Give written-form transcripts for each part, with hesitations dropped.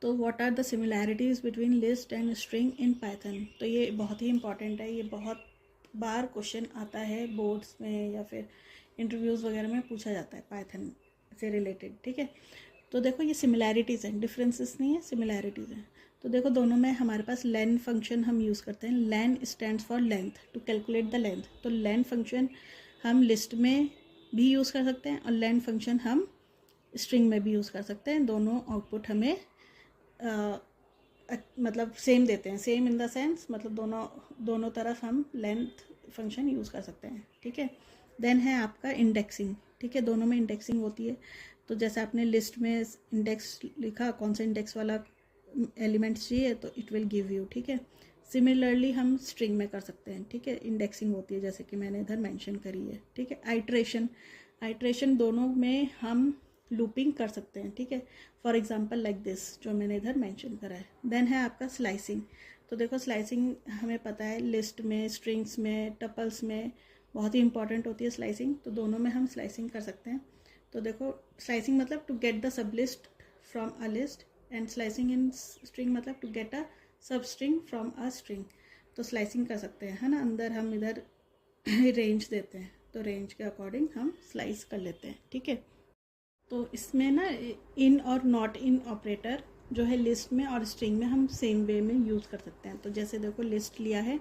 तो what are the similarities between list and string in Python. तो ये बहुत ही इंपॉर्टेंट है, ये बहुत बार क्वेश्चन आता है बोर्ड्स में या फिर इंटरव्यूज़ वगैरह में पूछा जाता है पाइथन से रिलेटेड, ठीक है। तो देखो ये सिमिलैरिटीज़ हैं, डिफरेंसेस नहीं है, सिमिलैरिटीज़ हैं। तो देखो दोनों में हमारे पास लेन फंक्शन हम यूज़ करते हैं। Len stands for length, to calculate the length. तो लेन फंक्शन हम लिस्ट में भी यूज़ कर सकते हैं और लेन फंक्शन हम स्ट्रिंग में भी यूज़ कर सकते हैं। दोनों आउटपुट हमें मतलब सेम देते हैं, सेम इन द सेंस मतलब दोनों तरफ हम लेंथ फंक्शन यूज़ कर सकते हैं, ठीक है। देन है आपका इंडेक्सिंग, ठीक है, दोनों में इंडेक्सिंग होती है। तो जैसे आपने लिस्ट में इंडेक्स लिखा, कौन सा इंडेक्स वाला एलिमेंट्स चाहिए तो इट विल गिव यू, ठीक है। सिमिलरली हम स्ट्रिंग में कर सकते हैं, ठीक है, इंडेक्सिंग होती है जैसे कि मैंने इधर मेंशन करी है, ठीक है। आइट्रेशन दोनों में हम लूपिंग कर सकते हैं, ठीक है। फॉर एग्जांपल लाइक दिस जो मैंने इधर मेंशन करा है। देन है आपका स्लाइसिंग। तो देखो स्लाइसिंग हमें पता है लिस्ट में, स्ट्रिंग्स में, टपल्स में बहुत ही इंपॉर्टेंट होती है स्लाइसिंग। तो दोनों में हम स्लाइसिंग कर सकते हैं। तो देखो स्लाइसिंग मतलब to get the sub list from a list, and slicing in string मतलब to get a sub string from a string. तो स्लाइसिंग कर सकते हैं, है ना। अंदर हम इधर रेंज देते हैं, तो रेंज के अकॉर्डिंग हम स्लाइस कर लेते हैं, ठीक है। तो इसमें ना इन और नॉट इन ऑपरेटर जो है लिस्ट में और स्ट्रिंग में हम सेम वे में यूज़ कर सकते हैं। तो जैसे देखो लिस्ट लिया है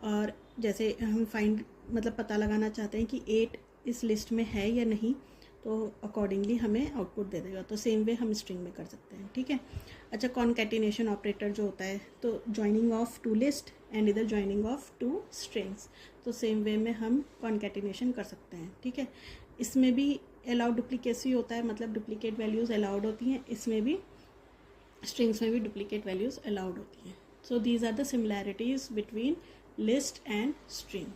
और जैसे हम फाइंड मतलब पता लगाना चाहते हैं कि 8 इस लिस्ट में है या नहीं, तो अकॉर्डिंगली हमें आउटपुट दे देगा। तो सेम वे हम स्ट्रिंग में कर सकते हैं, ठीक है। अच्छा, कॉन्कैटिनेशन ऑपरेटर जो होता है, तो joining of two list and इधर ज्वाइनिंग ऑफ टू स्ट्रिंग्स, तो सेम वे में हम कॉन्कैटिनेशन कर सकते हैं, ठीक है। इसमें भी अलाउड डुप्लीकेसी होता है, मतलब डुप्लीकेट वैल्यूज़ अलाउड होती हैं। इसमें भी स्ट्रिंग्स में भी डुप्लीकेट वैल्यूज़ अलाउड होती हैं। So these are the similarities between list and string.